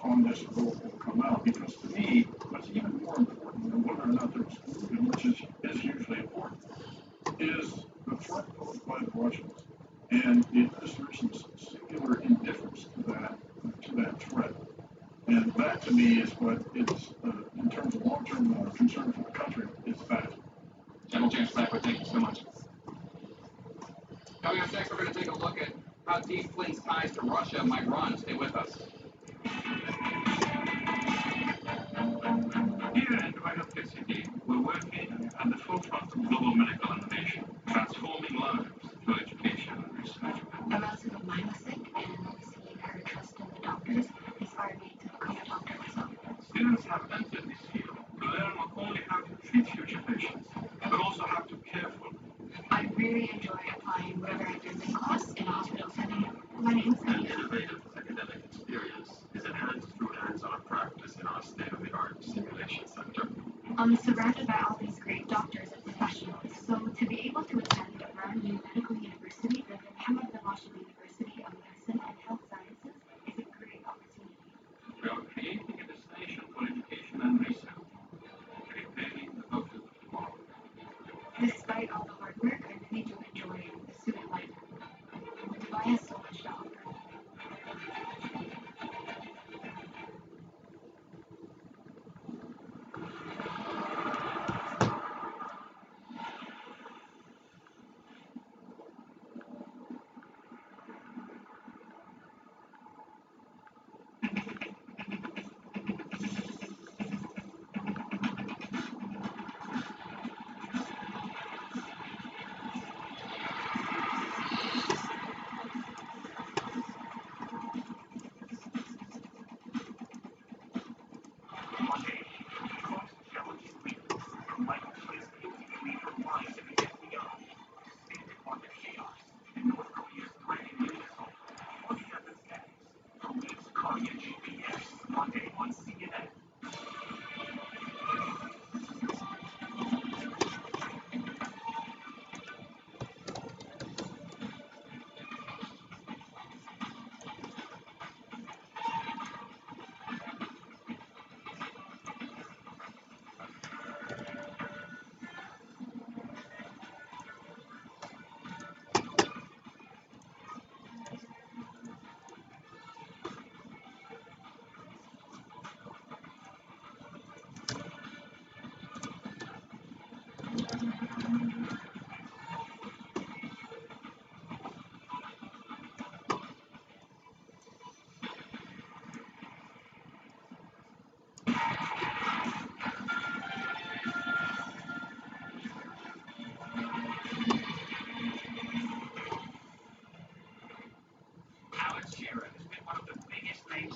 on this will come out, because to me, what's even more important than whether or not they're excluded, which is usually important, is the threat posed by the Russians and the administration's singular indifference to that threat. And that, to me, is what is, in terms of long-term concern for the country, is that. General James Blackwood, thank you so much. Coming up next, we're going to take a look at how deep Flynn's ties to Russia might run. Stay with us. Here at Healthcare City, we're working at the forefront of global medical innovation, transforming lives through education and research. A relative of mine was sick, and seeing her trust in the doctors inspired me to become a doctor myself. Students have entered this field to learn not only how to treat future patients, but also how to care for them. I really enjoy applying whatever I learned in class in a hospital setting. My name is An innovative academic experience is enhanced through hands-on practice in our state-of-the-art simulation center. I'm surrounded by all these great doctors and professionals, so to be able to attend a brand new medical university, the University of Medicine and Health Sciences, is a great opportunity. We are creating a destination for education and research, preparing the doctors of tomorrow. Despite all the hard work, I really do enjoy the student life. Dubai has so much to offer.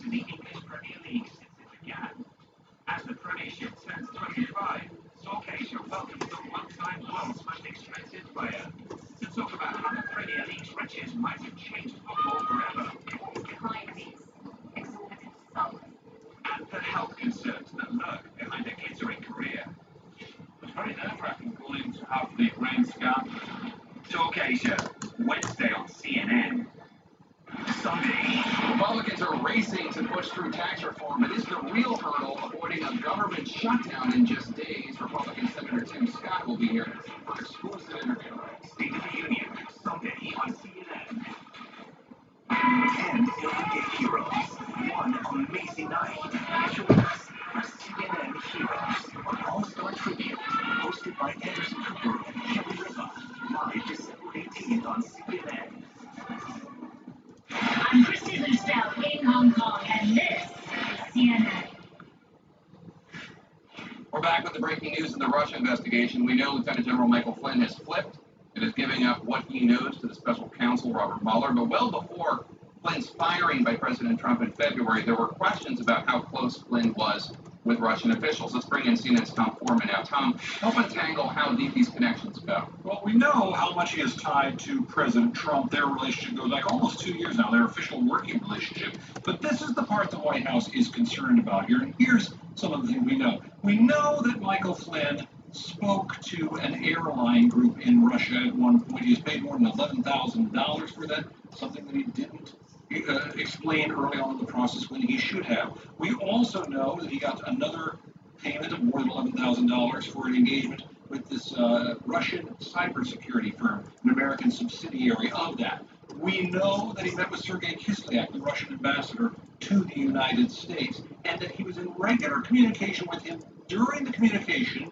In the English Premier League since it began. As the Premiership turns 25, Asia welcomes the one-time world's most expensive player to talk about how the Premier League's riches might have changed football forever. Behind these exorbitant sums. And the health concerns that lurk behind a glittering career. It's very nerve-wracking calling to have the brain scan. Talk Asia, Wednesday on CNN. Sunday. Republicans are racing to push through tax reform, but is the real hurdle avoiding a government shutdown in just days? Republican Senator Tim Scott will be here for an exclusive interview. State of the Union, Sunday on CNN. 10 everyday heroes, one amazing night. Join us for CNN Heroes, an all-star tribute hosted by Anderson Cooper and Kelly Ripa, live December 18th on CNN. I'm Christy Listell in Hong Kong, and this is CNN. We're back with the breaking news in the Russia investigation. We know Lieutenant General Michael Flynn has flipped and is giving up what he knows to the special counsel, Robert Mueller. But well before Flynn's firing by President Trump in February, there were questions about how close Flynn was with Russian officials. Let's bring in CNN's Tom Foreman now. Tom, help untangle how deep these connections go. Well, we know how much he is tied to President Trump. Their relationship goes back almost 2 years now, their official working relationship. But this is the part the White House is concerned about here. And here's some of the things we know. We know that Michael Flynn spoke to an airline group in Russia at one point. He was paid more than $11,000 for that, something that he didn't explained early on in the process when he should have. We also know that he got another payment of more than $11,000 for an engagement with this Russian cybersecurity firm, an American subsidiary of that. We know that he met with Sergei Kislyak, the Russian ambassador to the United States, and that he was in regular communication with him during the communication,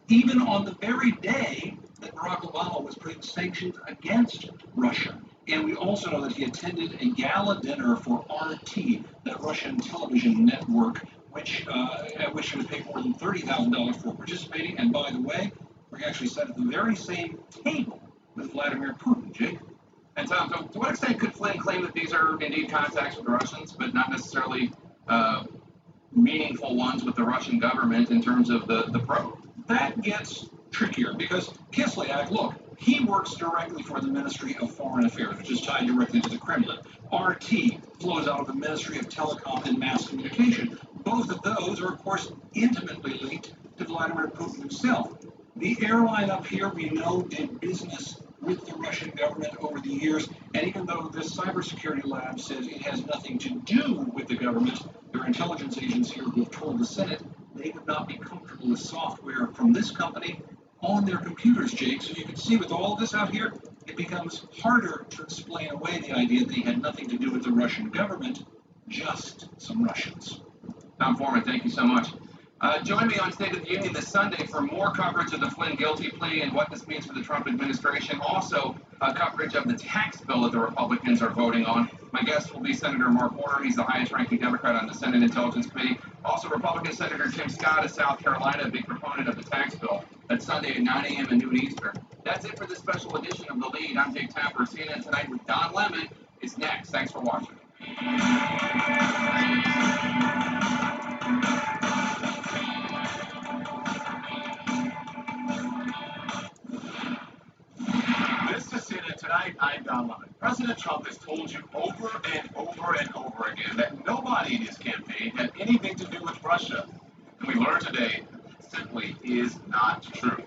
even on the very day that Barack Obama was putting sanctions against Russia. And we also know that he attended a gala dinner for RT, that Russian television network, at which he was paid more than $30,000 for participating. And by the way, we actually sat at the very same table with Vladimir Putin, Jake. And Tom, so to what extent could Flynn claim that these are indeed contacts with the Russians, but not necessarily meaningful ones with the Russian government in terms of the probe? That gets trickier because Kislyak, look, he works directly for the Ministry of Foreign Affairs, which is tied directly to the Kremlin. RT flows out of the Ministry of Telecom and Mass Communication. Both of those are, of course, intimately linked to Vladimir Putin himself. The airline up here, we know, did business with the Russian government over the years, and even though this cybersecurity lab says it has nothing to do with the government, there are intelligence agents here who have told the Senate they would not be comfortable with software from this company on their computers, Jake. So you can see with all of this out here, it becomes harder to explain away the idea that they had nothing to do with the Russian government, just some Russians. Tom Foreman, thank you so much. Join me on State of the Union this Sunday for more coverage of the Flynn guilty plea and what this means for the Trump administration. Also, coverage of the tax bill that the Republicans are voting on. My guest will be Senator Mark Warner. He's the highest-ranking Democrat on the Senate Intelligence Committee. Also, Republican Senator Tim Scott of South Carolina, a big proponent of the tax bill. That's Sunday at 9 a.m. and noon Eastern. That's it for this special edition of The Lead. I'm Jake Tapper. CNN Tonight with Don Lemon is next. Thanks for watching. This is CNN Tonight. I'm Don Lemon. President Trump has told you over and over and over again that nobody in his campaign had anything to do with Russia. And we learned today that simply is not true.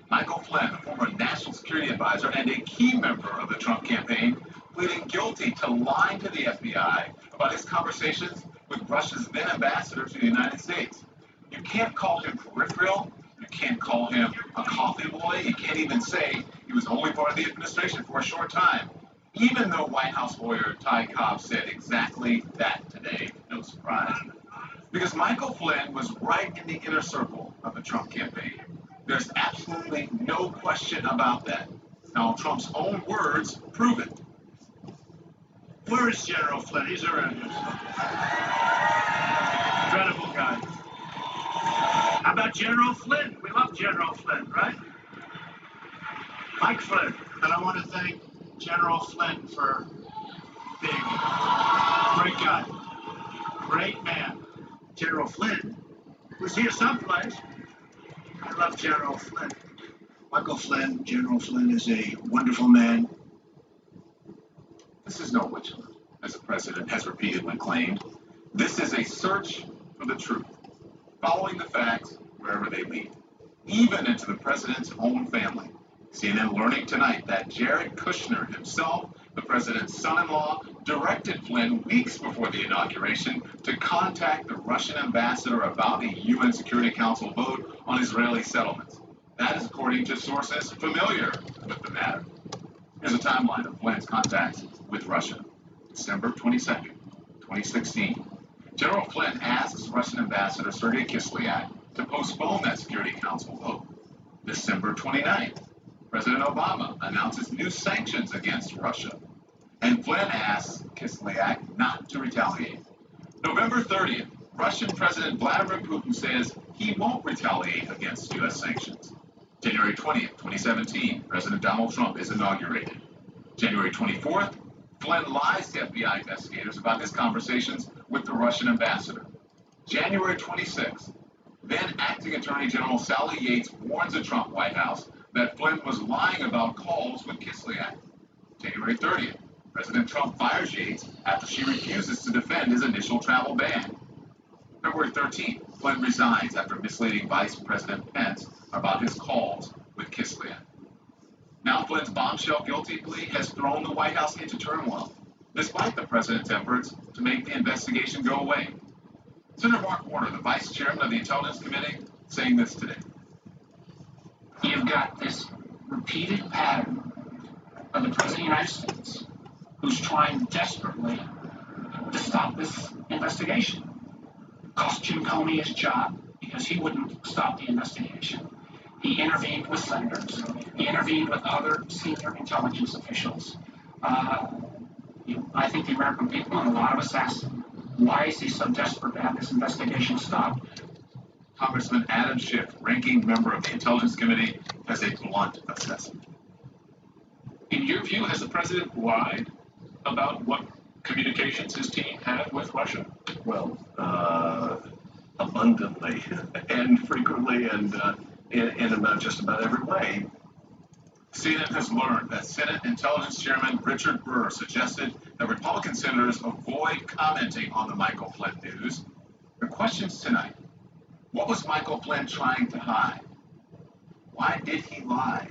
Michael Flynn, a former national security advisor and a key member of the Trump campaign, pleading guilty to lying to the FBI about his conversations with Russia's then ambassador to the United States. You can't call him peripheral. You can't call him a coffee boy. You can't even say he was only part of the administration for a short time. Even though White House lawyer Ty Cobb said exactly that today, no surprise. Because Michael Flynn was right in the inner circle of the Trump campaign. There's absolutely no question about that. Now, Trump's own words prove it. Where is General Flynn? He's around here. Incredible guy. How about General Flynn? We love General Flynn, right? Mike Flynn. And I want to thank General Flynn for being a great guy. Great man. General Flynn was here someplace. I love General Flynn. Michael Flynn, General Flynn is a wonderful man. This is no witch hunt, as the president has repeatedly claimed. This is a search for the truth, following the facts wherever they lead, even into the president's own family. CNN learning tonight that Jared Kushner himself, the president's son-in-law, directed Flynn weeks before the inauguration to contact the Russian ambassador about a UN Security Council vote on Israeli settlements. That is according to sources familiar with the matter. Here's a timeline of Flynn's contacts with Russia. December 22nd, 2016. General Flynn asks Russian Ambassador Sergei Kislyak to postpone that Security Council vote. December 29th, President Obama announces new sanctions against Russia. And Flynn asks Kislyak not to retaliate. November 30th, Russian President Vladimir Putin says he won't retaliate against U.S. sanctions. January 20th, 2017, President Donald Trump is inaugurated. January 24th, Flynn lies to FBI investigators about his conversations with the Russian ambassador. January 26th, then Acting Attorney General Sally Yates warns the Trump White House that Flynn was lying about calls with Kislyak. January 30th, President Trump fires Yates after she refuses to defend his initial travel ban. February 13th, Flynn resigns after misleading Vice President Pence about his calls with Kislyak. Now Flynn's bombshell guilty plea has thrown the White House into turmoil. despite the president's efforts to make the investigation go away. Senator Mark Warner, the vice chairman of the Intelligence Committee, saying this today. You've got this repeated pattern of the President of the United States who's trying desperately to stop this investigation. Cost Jim Comey his job because he wouldn't stop the investigation. He intervened with senators. He intervened with other senior intelligence officials. I think the American people and a lot of us ask, why is he so desperate to have this investigation stopped? Congressman Adam Schiff, ranking member of the Intelligence Committee, has a blunt assessment. In your view, has the president lied about what communications his team had with Russia? Well, abundantly and frequently and in about just about every way. CNN has learned that Senate Intelligence Chairman Richard Burr suggested that Republican senators avoid commenting on the Michael Flynn news. The questions tonight: what was Michael Flynn trying to hide? Why did he lie?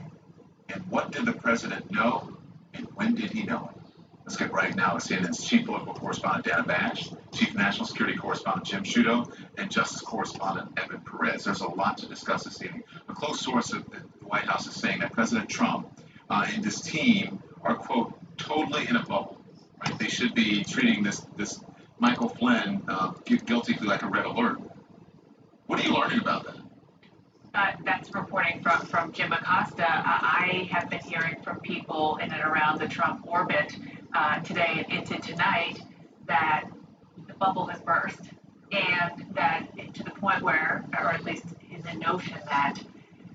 And what did the president know? And when did he know it? Let's get right now to CNN's chief political correspondent Dana Bash, chief national security correspondent Jim Sciutto, and justice correspondent Evan Perez. There's a lot to discuss this evening. A close source at the White House is saying that President Trump and his team are, quote, totally in a bubble. Right? They should be treating this Michael Flynn guilty plea like a red alert. What are you learning about that? That's reporting from Jim Acosta. I have been hearing from people in and around the Trump orbit today and into tonight that the bubble has burst, and that to the point where, or at least in the notion that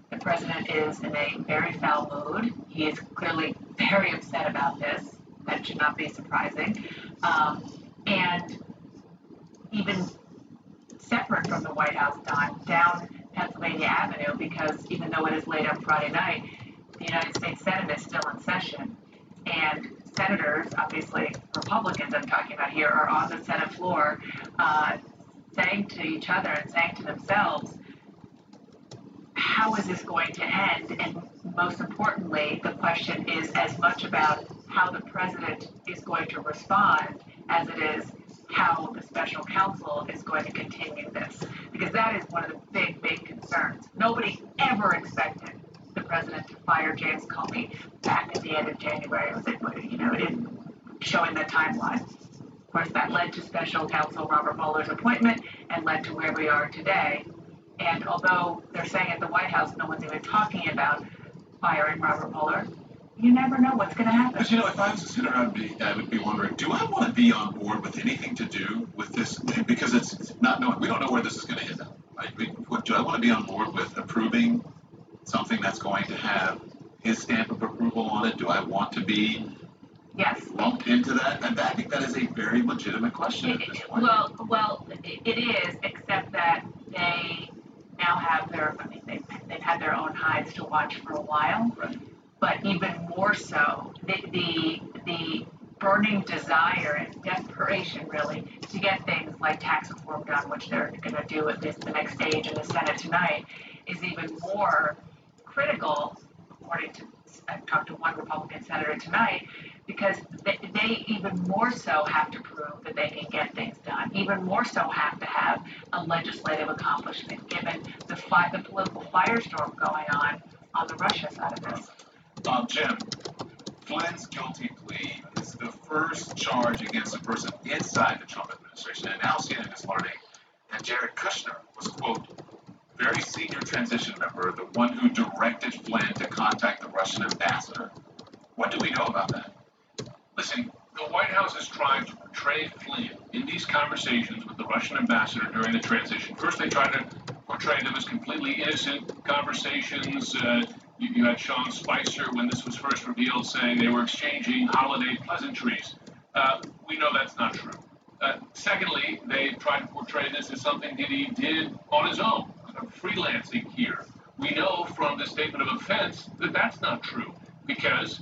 the president is in a very foul mood. He is clearly very upset about this. That should not be surprising. And even separate from the White House, down Pennsylvania Avenue, because even though it is late on Friday night, the United States Senate is still in session. And senators, obviously Republicans I'm talking about here, are on the Senate floor saying to each other and saying to themselves, how is this going to end? And most importantly, the question is as much about how the president is going to respond as it is how the special counsel is going to continue this. Because that is one of the big concerns. Nobody ever expected the president to fire James Comey back at the end of January. Showing the timeline. Of course, that led to special counsel Robert Mueller's appointment and led to where we are today. And although they're saying at the White House no one's even talking about firing Robert Mueller, you never know what's going to happen. But if I was a senator, I would be wondering, do I want to be on board with anything to do with this? Because it's not knowing. We don't know where this is going to end up. Right? Do I want to be on board with approving something that's going to have his stamp of approval on it? Do I want to be lumped into that? And I think that is a very legitimate question at this point. Well, it is, except that they now have they've had their own hides to watch for a while. Right. But even more so, the burning desire and desperation, really, to get things like tax reform done, which they're going to do at least the next stage in the Senate tonight, is even more critical, according to, I've talked to one Republican senator tonight, because they even more so have to prove that they can get things done, even more so have to have a legislative accomplishment, given the political firestorm going on the Russia side of this. Jim, Flynn's guilty plea is the first charge against a person inside the Trump administration, and now CNN is learning that Jared Kushner was, quote, very senior transition member, the one who directed Flynn to contact the Russian ambassador. What do we know about that? Listen, the White House is trying to portray Flynn in these conversations with the Russian ambassador during the transition. First, they tried to portray them as completely innocent conversations. You had Sean Spicer, when this was first revealed, saying they were exchanging holiday pleasantries. We know that's not true. Secondly, they tried to portray this as something that he did on his own, kind of freelancing here. We know from the statement of offense that that's not true, because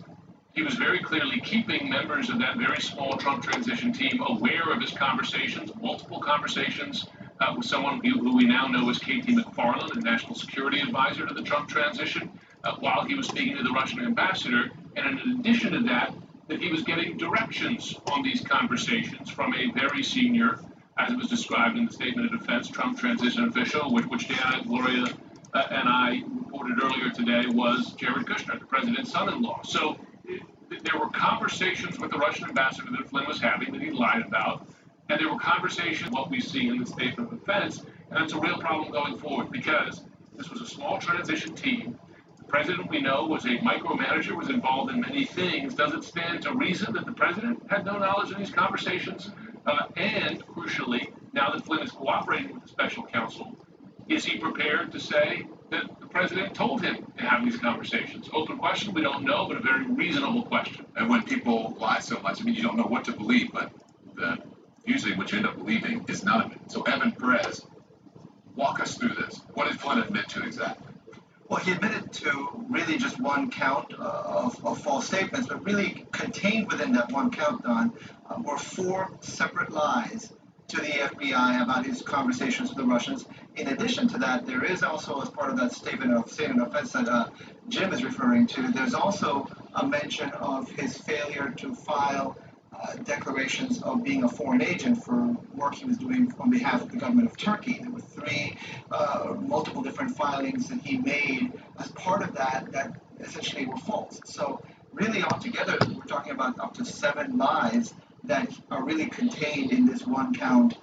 he was very clearly keeping members of that very small Trump transition team aware of his conversations, multiple conversations with someone who we now know as K.T. McFarland, a national security advisor to the Trump transition, while he was speaking to the Russian ambassador. And in addition to that, that he was getting directions on these conversations from a very senior, as it was described in the statement of defense, Trump transition official, which Dana, Gloria, and I reported earlier today was Jared Kushner, the president's son-in-law. So there were conversations with the Russian ambassador that Flynn was having that he lied about, and there were conversations, what we see in the statement of defense, and that's a real problem going forward because this was a small transition team. The president, we know, was a micromanager, was involved in many things. Does it stand to reason that the president had no knowledge of these conversations? And crucially, now that Flynn is cooperating with the special counsel, is he prepared to say that the president told him to have these conversations? Open question, we don't know, but a very reasonable question. And when people lie so much, I mean, you don't know what to believe, but usually what you end up believing is none of it. So Evan Perez, walk us through this. What did Flynn admit to exactly? Well, he admitted to really just one count of false statements, but really contained within that one count, Don, were 4 separate lies to the FBI about his conversations with the Russians. In addition to that, there is also, as part of that statement of offense that Jim is referring to, there's also a mention of his failure to file declarations of being a foreign agent for work he was doing on behalf of the government of Turkey. There were 3 multiple different filings that he made as part of that essentially were false. So really altogether, we're talking about up to 7 lies that are really contained in this one count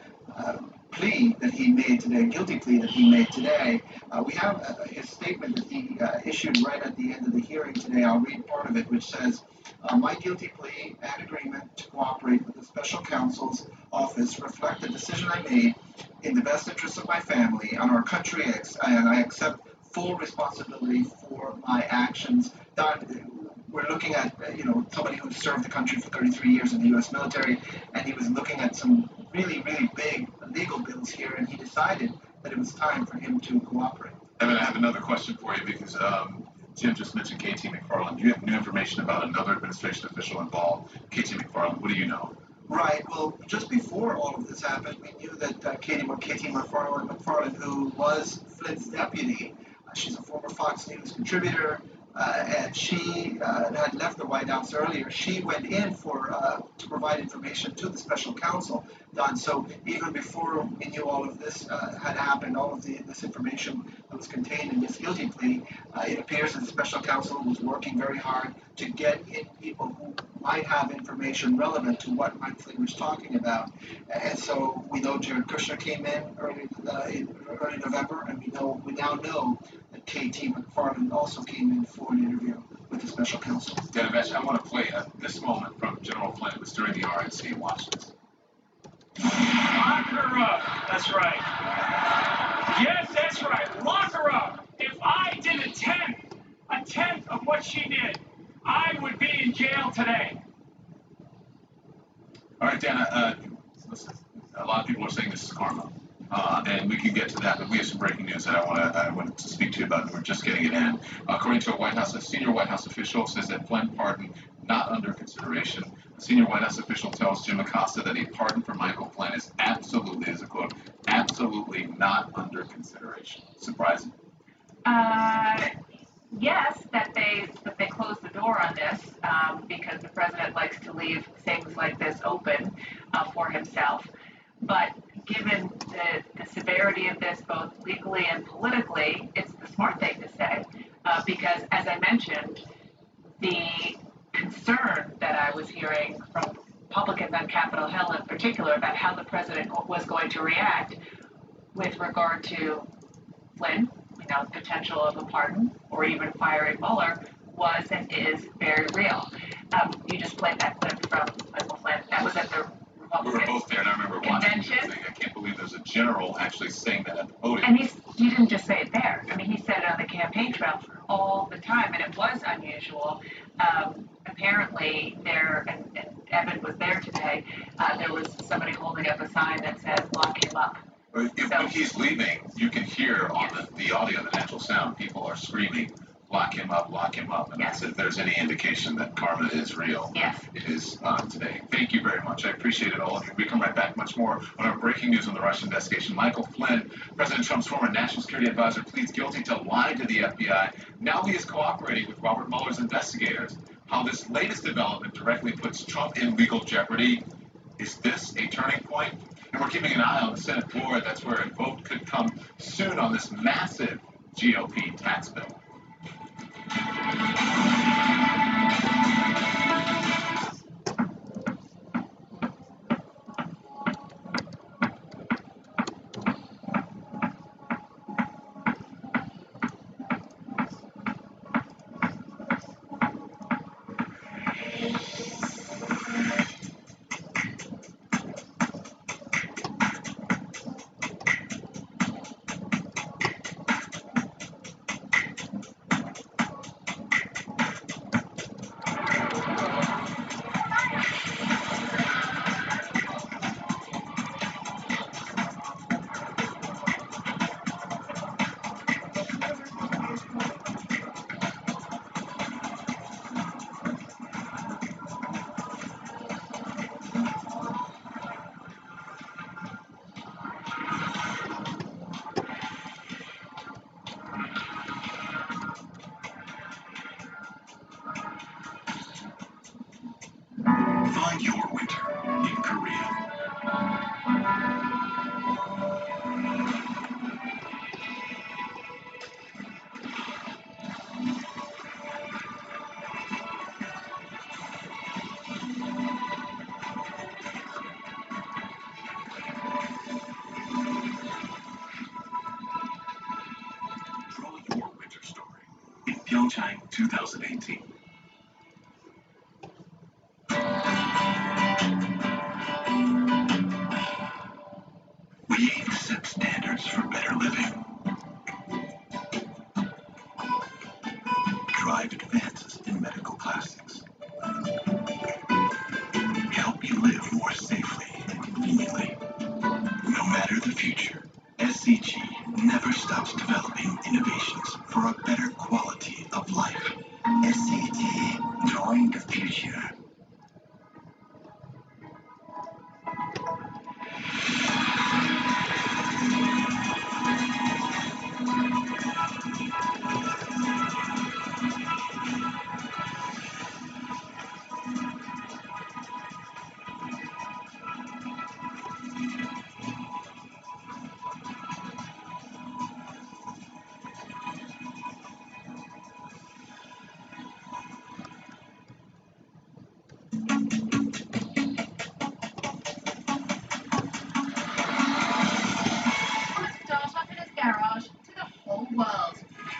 plea that he made today, guilty plea that he made today. We have his statement that he issued right at the end of the hearing today. I'll read part of it, which says, my guilty plea and agreement to cooperate with the special counsel's office reflect the decision I made in the best interest of my family and our country, and I accept full responsibility for my actions. We're looking at, somebody who served the country for 33 years in the U.S. military, and he was looking at some really, really big legal bills here, and he decided that it was time for him to cooperate. Evan, I have another question for you because Jim just mentioned KT McFarland. You have new information about another administration official involved, KT McFarland. What do you know? Right. Well, just before all of this happened, we knew that KT McFarland, who was Flynn's deputy, she's a former Fox News contributor, and she had left the White House earlier. She went in to provide information to the special counsel, Don. So even before we knew all of this had happened, all of this information that was contained in this guilty plea, it appears that the special counsel was working very hard to get in people who might have information relevant to what Mike Flynn was talking about. And so we know Jared Kushner came in early November, and we now know that KT McFarland also came in for an interview with the special counsel. Denevesh, I want to play this moment from General Flynn. It was during the RNC. Watch this. Lock her up. That's right. Yes, that's right. Lock her up. If I did a tenth of what she did, I would be in jail today. All right, Dana, listen, a lot of people are saying this is karma. And we can get to that, but we have some breaking news that I wanted to speak to you about, and we're just getting it in. According to a senior White House official, says that Flynn pardon not under consideration. A senior White House official tells Jim Acosta that a pardon for Michael Flynn is absolutely, as a quote, absolutely not under consideration. Surprising? Yes, that they closed the door on this because the president likes to leave things like this open for himself. But given the severity of this, both legally and politically, it's the smart thing to say because, as I mentioned, the concern that I was hearing from Republicans on Capitol Hill in particular about how the president was going to react with regard to Flynn, the potential of a pardon or even firing Mueller was and is very real. You just played that clip from Michael Flynn. That was at the We were both there, and I remember watching the thing. I can't believe there's a general actually saying that at the podium. And he didn't just say it there. I mean, he said it on the campaign trail all the time, and it was unusual. Apparently, and Evan was there today, there was somebody holding up a sign that says, lock him up. When he's leaving, you can hear on the audio, the natural sound, people are screaming, lock him up, lock him up. And yes. If there's any indication that karma is real, yes. It is today. Thank you very much. I appreciate it, all of you. We come right back much more on our breaking news on the Russian investigation. Michael Flynn, President Trump's former national security advisor, pleads guilty to lying to the FBI. Now he is cooperating with Robert Mueller's investigators. how this latest development directly puts Trump in legal jeopardy. Is this a turning point? And we're keeping an eye on the Senate floor. That's where a vote could come soon on this massive GOP tax bill. Find your winter in Korea. Draw your winter story in Pyeongchang 2018. We aim to set standards for better living. Drive advances in medical plastics. Help you live more safely and conveniently. No matter the future, SCG never stops developing innovations for a better quality of life. SCG, drawing the future.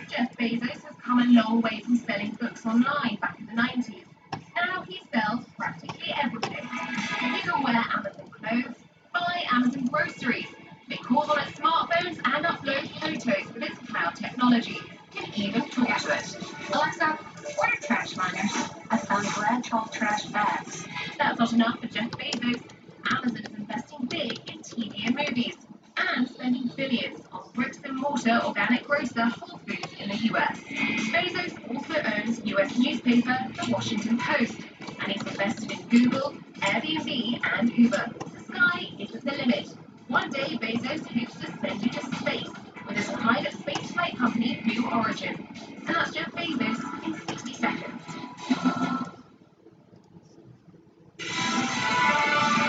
Jeff Bezos has come a long way from selling books online back in the 90s. Now he sells practically everything. You can wear Amazon clothes, buy Amazon groceries, make calls on its smartphones, and upload photos with its cloud technology. You can even talk to it. Alexa, order trash liners. I found brand 12 trash bags. That's not enough for Jeff Bezos. Amazon is investing big in TV and movies and spending billions on bricks-and-mortar organic grocer Whole Foods in the US. Bezos also owns US newspaper The Washington Post, and he's invested in Google, Airbnb, and Uber. The sky isn't the limit. One day, Bezos hopes to send you to space with his private spaceflight company, Blue Origin. And that's Jeff Bezos in 60 seconds.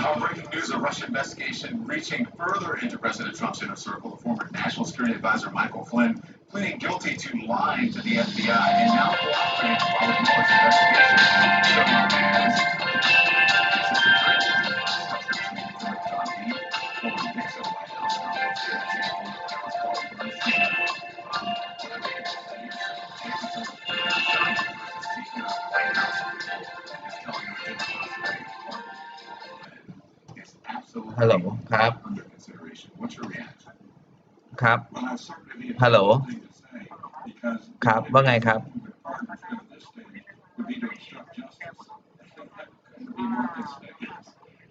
Our breaking news, a Russia investigation reaching further into President Trump's inner circle. The former National Security Advisor Michael Flynn pleading guilty to lying to the FBI and now cooperating with Robert Mueller's investigation. Hello ครับ What's your reaction? ครับ ฮัลโหล ครับ ว่าไงครับ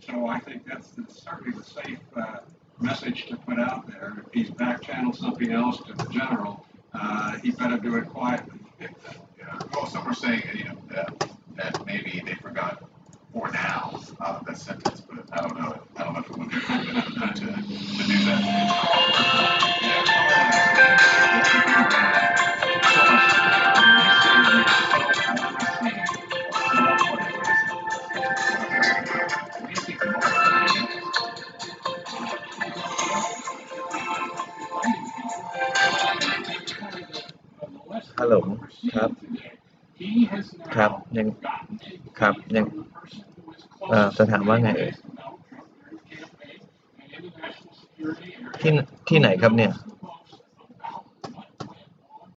So I think that's certainly the safe message to put out there. If he's back-channeled something else to the general, he better do it quietly. Well, some are saying, that maybe they forgot for now that sentence, but I don't know if it would be good to do that. ฮัลโหลครับครับยังครับยังจะถามว่าไงที่ไหนครับเนี่ย